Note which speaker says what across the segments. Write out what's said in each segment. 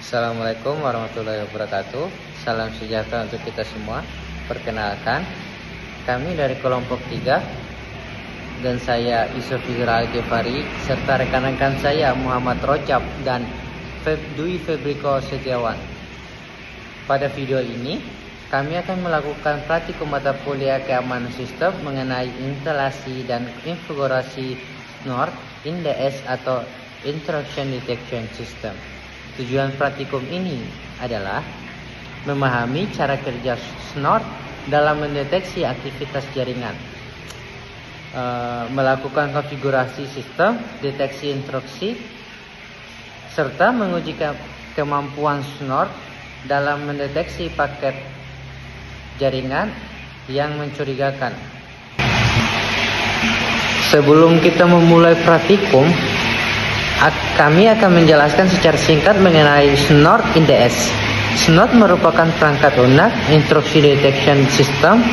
Speaker 1: Assalamualaikum warahmatullahi wabarakatuh. Salam sejahtera untuk kita semua. Perkenalkan, kami dari kelompok 3 dan saya Yusuf Izra Al-Ghifari serta rekan-rekan saya Muhammad Rojab dan Dwi Febriko Setiawan. Pada video ini, kami akan melakukan praktikum mata kuliah keamanan sistem mengenai instalasi dan konfigurasi SNOR INDS atau Intrusion Detection System. Tujuan praktikum ini adalah memahami cara kerja SNOR dalam mendeteksi aktivitas jaringan, melakukan konfigurasi sistem, deteksi intrusi, serta menguji kemampuan SNOR dalam mendeteksi paket jaringan yang mencurigakan. Sebelum kita memulai praktikum, kami akan menjelaskan secara singkat mengenai SNOR INDS. SNOR merupakan perangkat lunak Intrusion Detection System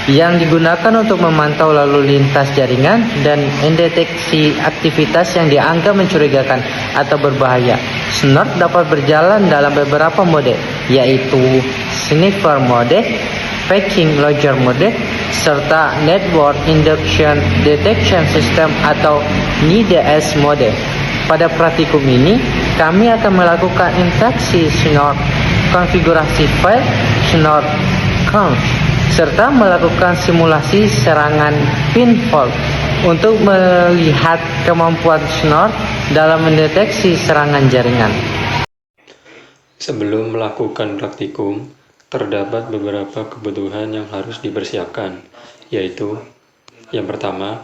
Speaker 1: yang digunakan untuk memantau lalu lintas jaringan dan mendeteksi aktivitas yang dianggap mencurigakan atau berbahaya. SNOR dapat berjalan dalam beberapa mode, yaitu Sniper Mode, Patching Logger Mode, serta Network Induction Detection System atau NIDS Mode. Pada praktikum ini, kami akan melakukan interaksi SNOR, konfigurasi file SNOR count, serta melakukan simulasi serangan pinfall untuk melihat kemampuan SNOR dalam mendeteksi serangan jaringan.
Speaker 2: Sebelum melakukan praktikum, terdapat beberapa kebutuhan yang harus dipersiapkan, yaitu yang pertama,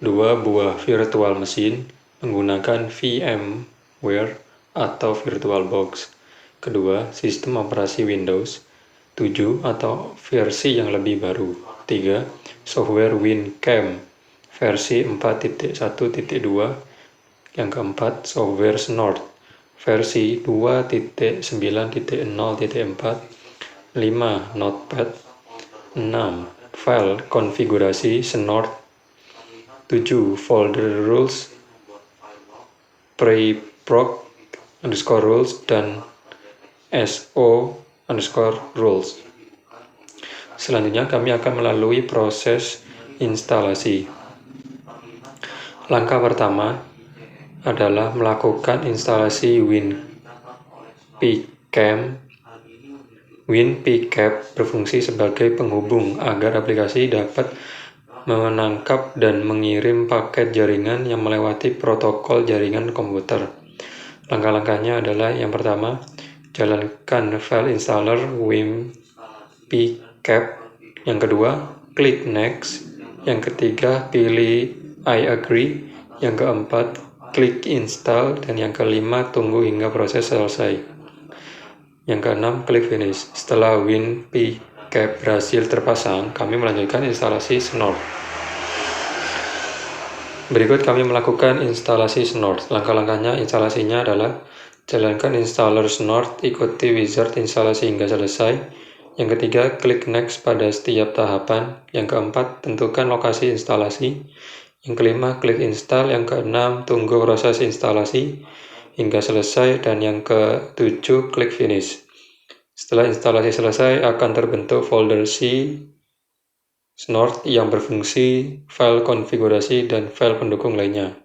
Speaker 2: 2 buah virtual machine menggunakan VMware atau VirtualBox. Kedua, sistem operasi Windows 7 atau versi yang lebih baru. 3. Software WinCam versi 4.1.2. Yang keempat, software SNOR versi 2.9.0.4. 5. Notepad. 6. File konfigurasi SNOR. 7. Folder rules, preproc_rules, dan so_rules. Selanjutnya kami akan melalui proses instalasi. Langkah pertama adalah melakukan instalasi WinPCam. WinPCap berfungsi sebagai penghubung agar aplikasi dapat menangkap dan mengirim paket jaringan yang melewati protokol jaringan komputer. Langkah-langkahnya adalah yang pertama, jalankan file installer WinPCap. Yang kedua, klik next. Yang ketiga, pilih I agree. Yang keempat, klik install. Dan yang kelima, tunggu hingga proses selesai. Yang keenam, klik finish. Setelah WinPCap berhasil terpasang, kami melanjutkan instalasi SNOR. Berikut kami melakukan instalasi SNOR. Langkah-langkahnya instalasinya adalah jalankan installer SNOR, ikuti wizard instalasi hingga selesai. Yang ketiga, klik next pada setiap tahapan. Yang keempat, tentukan lokasi instalasi. Yang kelima, klik install. Yang keenam, tunggu proses instalasi hingga selesai. Dan yang ketujuh, klik finish. Setelah instalasi selesai, akan terbentuk folder C SNOR yang berfungsi file konfigurasi dan file pendukung lainnya.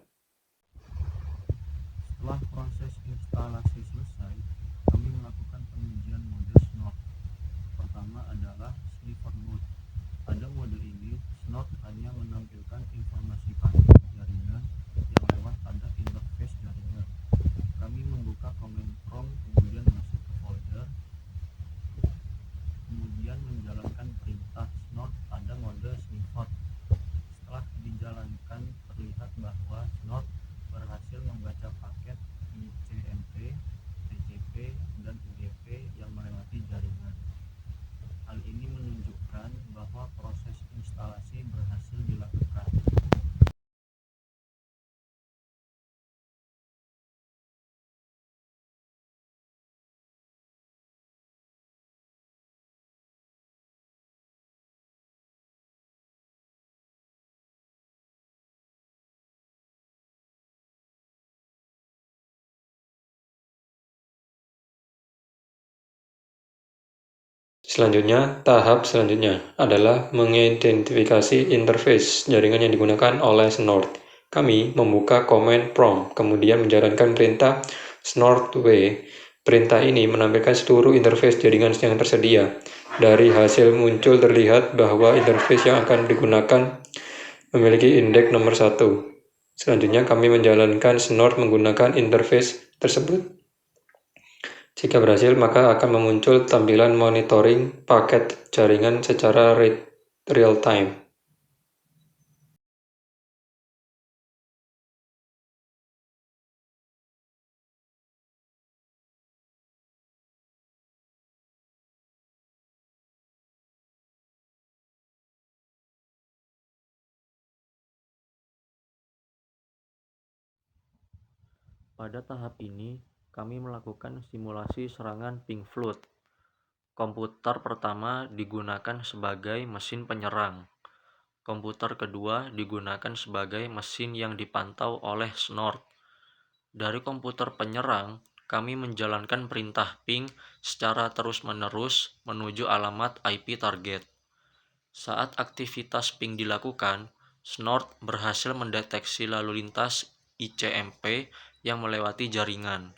Speaker 3: Setelah proses instalasi selesai, kami melakukan pengujian mode SNOR. Pertama adalah Sniper Mode. Pada mode ini, SNOR hanya menampilkan informasi paket jaringan yang lewat pada interface jaringan. Kami membuka command prompt, kemudian masuk ke folder, kemudian menjalankan perintah SNOR pada mode Sniper. Setelah dijalankan, terlihat bahwa
Speaker 2: Selanjutnya, tahap selanjutnya adalah mengidentifikasi interface jaringan yang digunakan oleh Snort. Kami membuka command prompt, kemudian menjalankan perintah snort-w. Perintah ini menampilkan seluruh interface jaringan yang tersedia. Dari hasil muncul terlihat bahwa interface yang akan digunakan memiliki indeks nomor 1. Selanjutnya, kami menjalankan snort menggunakan interface tersebut. Jika berhasil, maka akan memuncul tampilan monitoring paket jaringan secara real time.
Speaker 3: Pada tahap ini, kami melakukan simulasi serangan pink flood. Komputer pertama digunakan sebagai mesin penyerang. Komputer kedua digunakan sebagai mesin yang dipantau oleh Snort. Dari komputer penyerang, kami menjalankan perintah ping secara terus-menerus menuju alamat IP target. Saat aktivitas ping dilakukan, Snort berhasil mendeteksi lalu lintas ICMP yang melewati jaringan.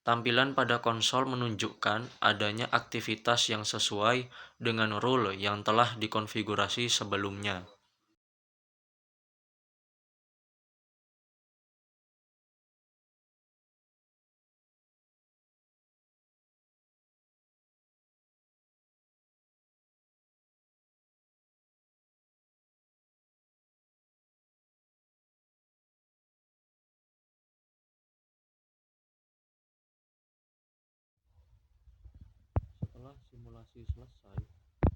Speaker 3: Tampilan pada konsol menunjukkan adanya aktivitas yang sesuai dengan rule yang telah dikonfigurasi sebelumnya. Setelah simulasi selesai,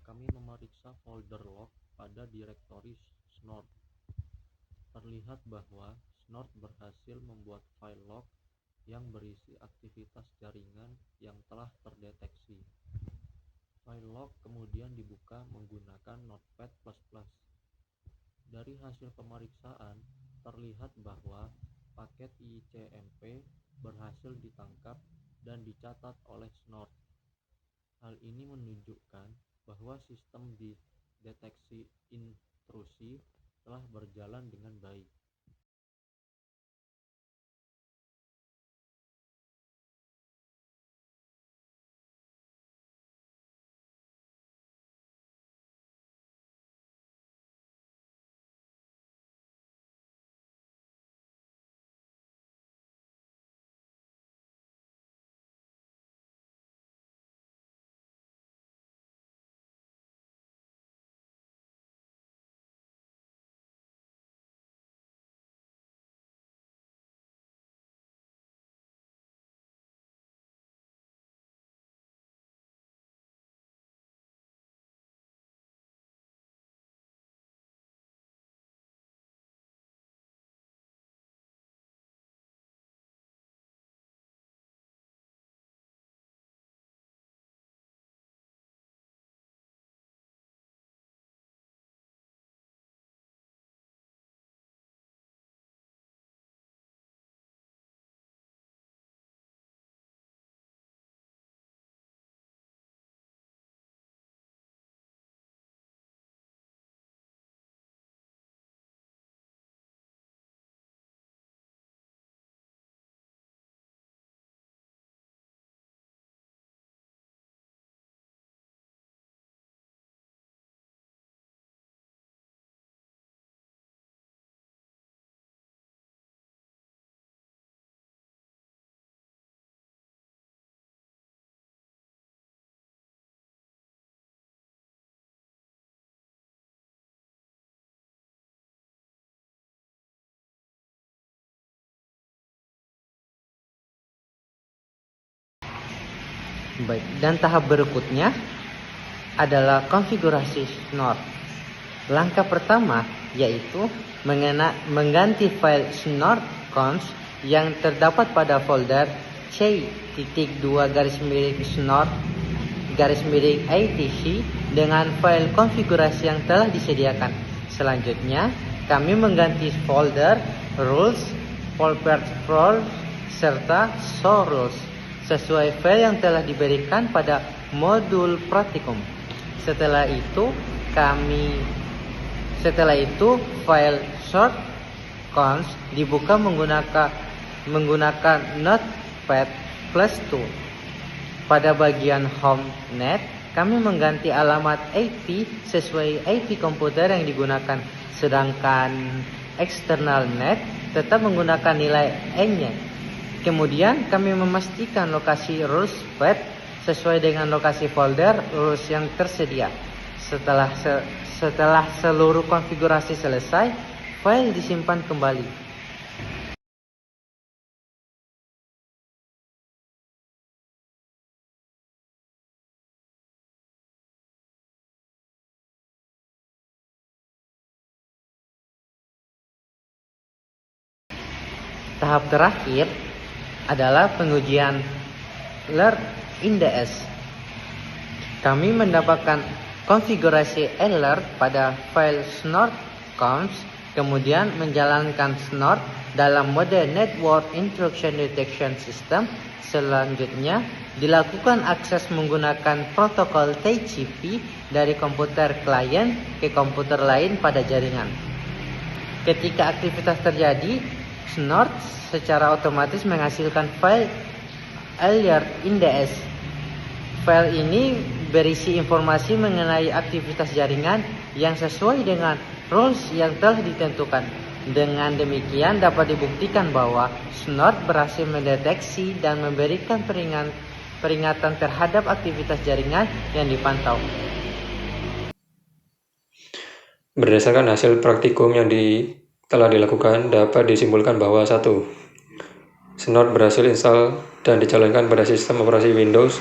Speaker 3: kami memeriksa folder log pada direktori Snort. Terlihat bahwa Snort berhasil membuat file log yang berisi aktivitas jaringan yang telah terdeteksi. File log kemudian dibuka menggunakan Notepad++. Dari hasil pemeriksaan, terlihat bahwa paket ICMP berhasil ditangkap dan dicatat oleh Snort. Hal ini menunjukkan bahwa sistem deteksi intrusi telah berjalan dengan baik.
Speaker 1: Baik, dan tahap berikutnya adalah konfigurasi Snort. Langkah pertama yaitu mengganti file snort-conf yang terdapat pada folder c.2-snort-atc dengan file konfigurasi yang telah disediakan. Selanjutnya, kami mengganti folder rules, serta show rules. sesuai file yang telah diberikan pada modul praktikum. Setelah itu file short const dibuka menggunakan Notepad++. Pada bagian home net, kami mengganti alamat IP sesuai IP komputer yang digunakan, sedangkan external net tetap menggunakan nilai N-nya. Kemudian kami memastikan lokasi rules path sesuai dengan lokasi folder rules yang tersedia. Setelah seluruh konfigurasi selesai, file disimpan kembali. Tahap terakhir adalah pengujian alert in DS. Kami mendapatkan konfigurasi alert pada file snort.conf, kemudian menjalankan snort dalam mode Network Intrusion Detection System. Selanjutnya, dilakukan akses menggunakan protokol TCP dari komputer klien ke komputer lain pada jaringan. Ketika aktivitas terjadi, Snort secara otomatis menghasilkan file alert in DS. File ini berisi informasi mengenai aktivitas jaringan yang sesuai dengan rules yang telah ditentukan. Dengan demikian dapat dibuktikan bahwa Snort berhasil mendeteksi dan memberikan peringatan terhadap aktivitas jaringan yang dipantau.
Speaker 2: Berdasarkan hasil praktikum yang telah dilakukan, dapat disimpulkan bahwa 1. Snort berhasil install dan dijalankan pada sistem operasi Windows.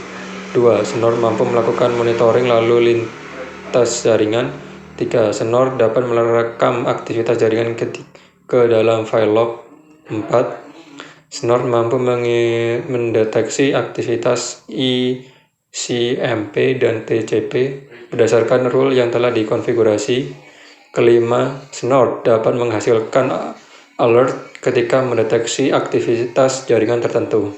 Speaker 2: 2. Snort mampu melakukan monitoring lalu lintas jaringan. 3. Snort dapat merekam aktivitas jaringan ke dalam file log. 4. Snort mampu mendeteksi aktivitas ICMP dan TCP berdasarkan rule yang telah dikonfigurasi. 5. Snort dapat menghasilkan alert ketika mendeteksi aktivitas jaringan tertentu.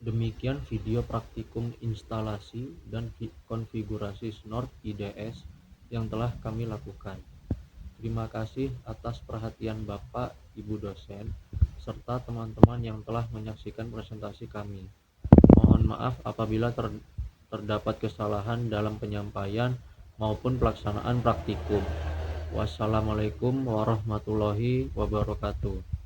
Speaker 3: Demikian video praktikum instalasi dan konfigurasi Snort IDS yang telah kami lakukan. Terima kasih atas perhatian Bapak, Ibu dosen, serta teman-teman yang telah menyaksikan presentasi kami. Mohon maaf apabila terdapat kesalahan dalam penyampaian maupun pelaksanaan praktikum. Wassalamualaikum warahmatullahi wabarakatuh.